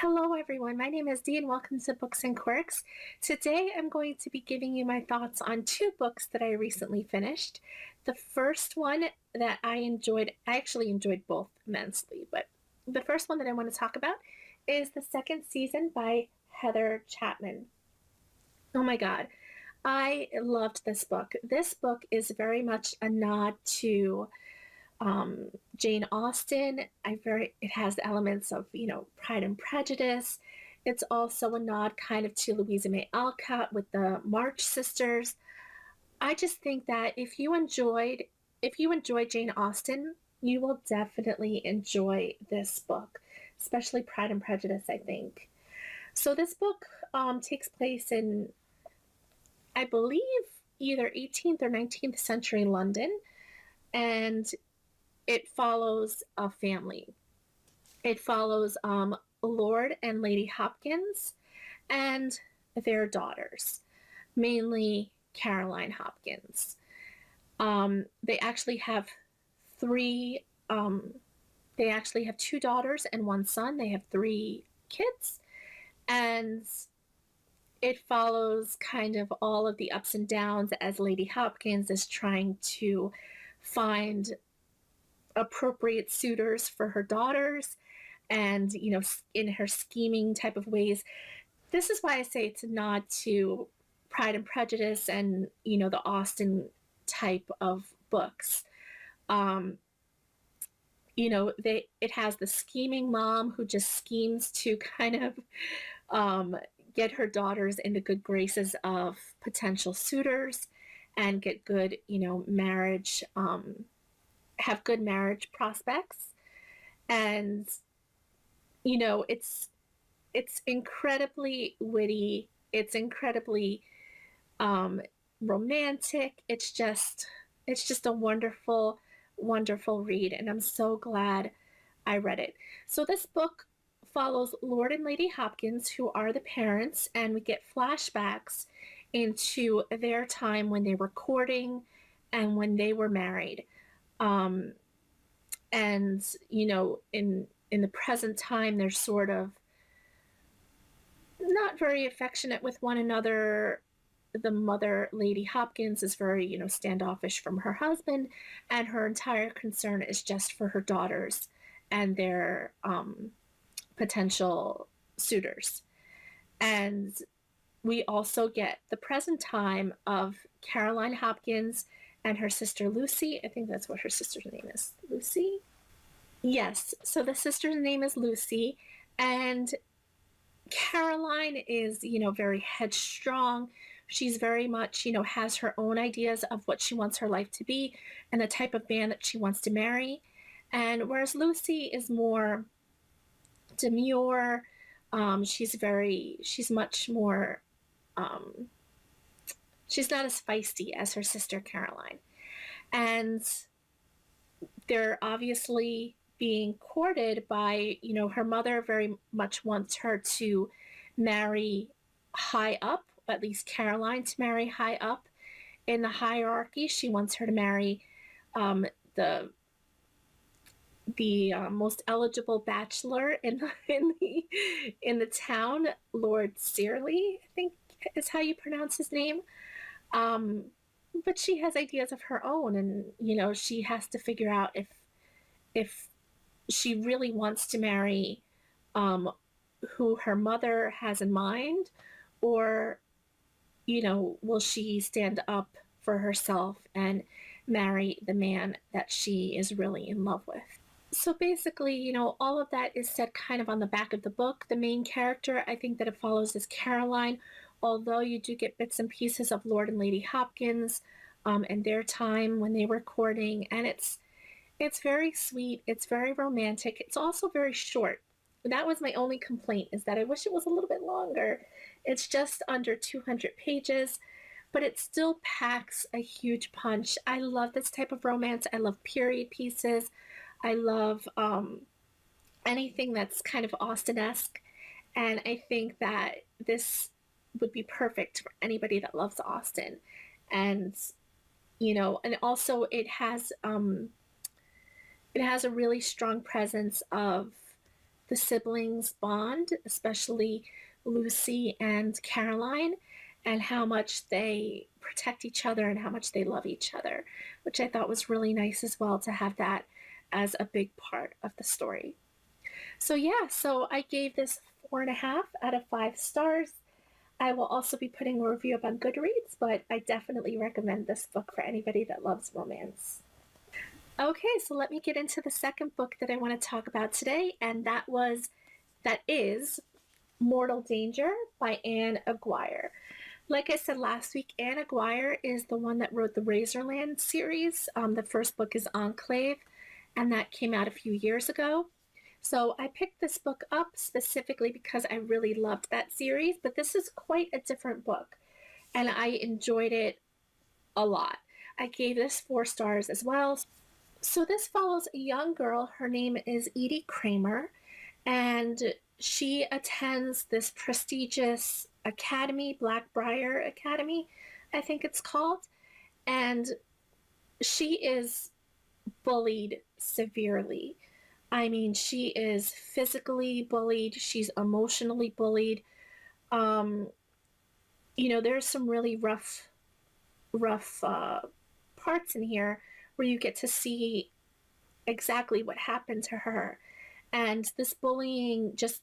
Hello, everyone. My name is Dee, and welcome to Books and Quirks. Today, I'm going to be giving you my thoughts on two books that I recently finished. The first one that I actually enjoyed both immensely, but the first one that I want to talk about is the second season by Heather Chapman. Oh my God, I loved this book. This book is very much a nod to Jane Austen. It has elements of Pride and Prejudice. It's also a nod kind of to Louisa May Alcott with the March sisters. I just think that if you enjoyed Jane Austen, you will definitely enjoy this book, especially Pride and Prejudice, I think. So this book takes place in, I believe, either 18th or 19th century London, and it follows a family. It follows Lord and Lady Hopkins and their daughters, mainly Caroline Hopkins. They actually have three. They actually have two daughters and one son. They have three kids, and it follows kind of all of the ups and downs as Lady Hopkins is trying to find appropriate suitors for her daughters and in her scheming type of ways. This is why I say it's a nod to Pride and Prejudice and the Austen type of books. um it has the scheming mom who just schemes to kind of um get her daughters into good graces of potential suitors and get good marriage, have good marriage prospects. And it's incredibly witty. It's incredibly um, romantic. It's just a wonderful, wonderful read, and I'm so glad I read it. So this book follows Lord and Lady Hopkins, who are the parents, and we get flashbacks into their time when they were courting and when they were married. Um, and in the present time, they're sort of not very affectionate with one another. The mother, Lady Hopkins, is very standoffish from her husband, and her entire concern is just for her daughters and their potential suitors. And we also get the present time of Caroline Hopkins and her sister Lucy. I think that's what her sister's name is. Lucy? Yes. So the sister's name is Lucy, and Caroline is, very headstrong. She's very much, has her own ideas of what she wants her life to be and the type of man that she wants to marry. And whereas Lucy is more demure, she's much more, um, she's not as feisty as her sister Caroline. And they're obviously being courted by, her mother very much wants her to marry high up, at least Caroline to marry high up in the hierarchy. She wants her to marry um, the most eligible bachelor in the town, Lord Searley, I think is how you pronounce his name. Um, but she has ideas of her own, and she has to figure out if she really wants to marry um, who her mother has in mind, or will she stand up for herself and marry the man that she is really in love with. So basically, all of that is said kind of on the back of the book. The main character, I think that it follows, is Caroline, although you do get bits and pieces of Lord and Lady Hopkins and their time when they were courting, and it's very sweet. It's very romantic. It's also very short. That was my only complaint, is that I wish it was a little bit longer. It's just under 200 pages, but it still packs a huge punch. I love this type of romance. I love period pieces. I love anything that's kind of Austen-esque. And I think that this would be perfect for anybody that loves Austen. And, and also it has a really strong presence of the siblings bond, especially Lucy and Caroline, and how much they protect each other and how much they love each other, which I thought was really nice as well to have that as a big part of the story. So, yeah, so I gave this 4.5 out of 5 stars. I will also be putting a review up on Goodreads, but I definitely recommend this book for anybody that loves romance. Okay, so let me get into the second book that I want to talk about today, and that is Mortal Danger by Anne Aguirre. Like I said last week, Anne Aguirre is the one that wrote the Razorland series. The first book is Enclave, and that came out a few years ago. So I picked this book up specifically because I really loved that series, but this is quite a different book, and I enjoyed it a lot. I gave this 4 stars as well. So this follows a young girl. Her name is Edie Kramer, and she attends this prestigious academy, Blackbriar Academy, I think it's called, and she is bullied severely. I mean, she is physically bullied, she's emotionally bullied. Um, there's some really rough parts in here where you get to see exactly what happened to her. And this bullying just,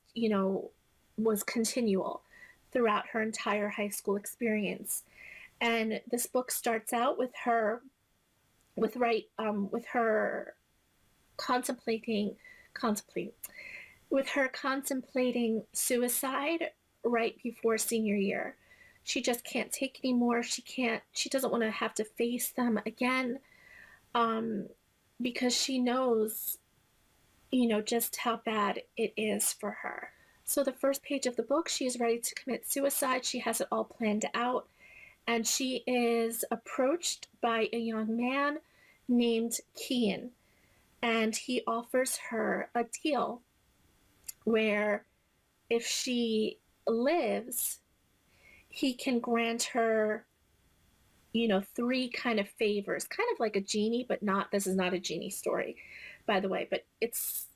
was continual throughout her entire high school experience. And this book starts out with her, with her contemplating, contemplating, with her contemplating suicide right before senior year. She just can't take anymore. She doesn't want to have to face them again, um, because she knows, just how bad it is for her. So the first page of the book, she is ready to commit suicide. She has it all planned out, and she is approached by a young man named Kian, and he offers her a deal where if she lives, he can grant her, 3 kind of favors, kind of like a genie, but not, this is not a genie story, by the way, but it's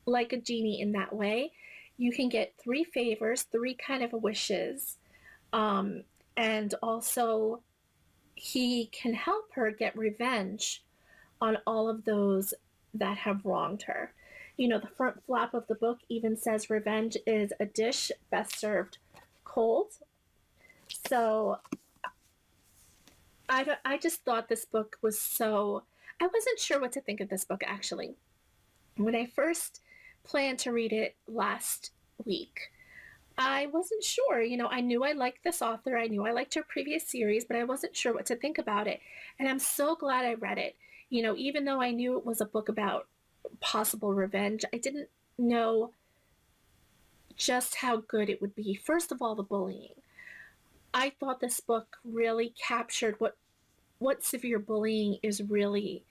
like a genie in that way. You can get 3 favors, 3 kind of wishes, and also he can help her get revenge on all of those that have wronged her. The front flap of the book even says revenge is a dish best served cold. So I just thought this book was so, I wasn't sure what to think of this book actually. When I first planned to read it last week, I wasn't sure. I knew I liked this author. I knew I liked her previous series, but I wasn't sure what to think about it. And I'm so glad I read it. Even though I knew it was a book about possible revenge, I didn't know just how good it would be. First of all, the bullying. I thought this book really captured what severe bullying is really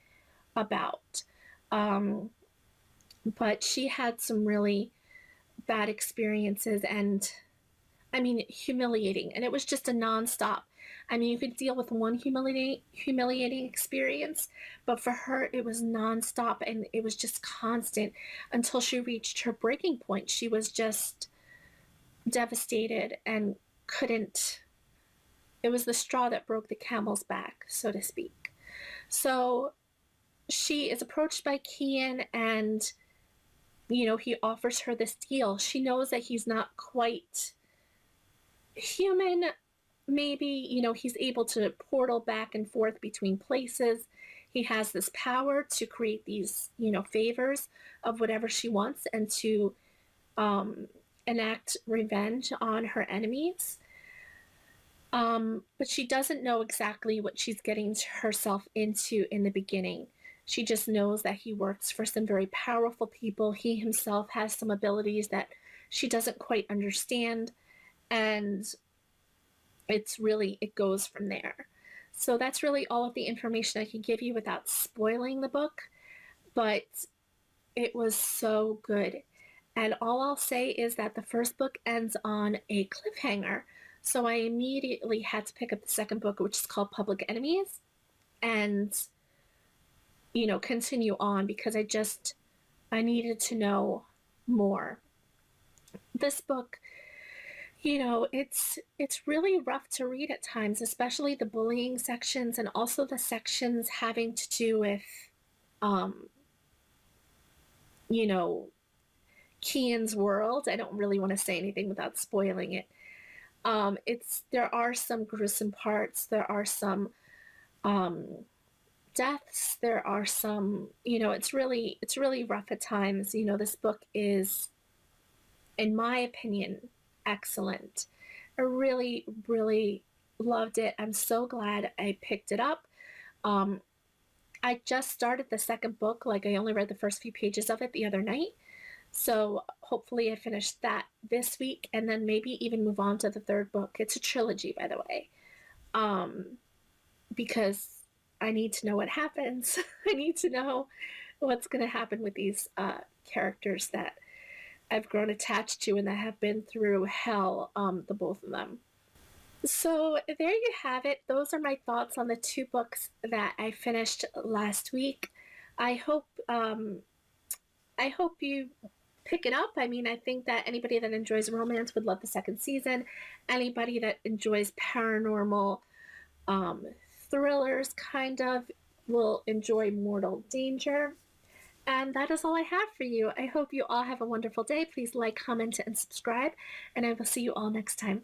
about. But she had some really bad experiences, and I mean, humiliating. And it was just a nonstop. I mean, you could deal with one humiliating experience, but for her, it was nonstop, and it was just constant until she reached her breaking point. She was just devastated and couldn't. It was the straw that broke the camel's back, so to speak. So she is approached by Kian, and he offers her this deal. She knows that he's not quite human. Maybe, he's able to portal back and forth between places. He has this power to create these, favors of whatever she wants and to enact revenge on her enemies. But she doesn't know exactly what she's getting herself into in the beginning. She just knows that he works for some very powerful people. He himself has some abilities that she doesn't quite understand, and it goes from there. So that's really all of the information I can give you without spoiling the book, but it was so good. And all I'll say is that the first book ends on a cliffhanger. So I immediately had to pick up the second book, which is called Public Enemies, and continue on because I needed to know more. This book, it's really rough to read at times, especially the bullying sections and also the sections having to do with um you know Kian's world. I don't really want to say anything without spoiling it. It's There are some gruesome parts, there are some um deaths, there are some, it's really rough at times. This book is, in my opinion, excellent. I really, really loved it. I'm so glad I picked it up. Um, I just started the second book. Like, I only read the first few pages of it the other night. So hopefully I finish that this week and then maybe even move on to the third book. It's a trilogy, by the way. Um, because I need to know what happens. I need to know what's going to happen with these characters that I've grown attached to and that have been through hell, the both of them. So there you have it. Those are my thoughts on the two books that I finished last week. I hope I hope you pick it up. I mean, I think that anybody that enjoys romance would love the second season. Anybody that enjoys paranormal um, thrillers, kind of, will enjoy Mortal Danger. And that is all I have for you. I hope you all have a wonderful day. Please like, comment, and subscribe, and I will see you all next time.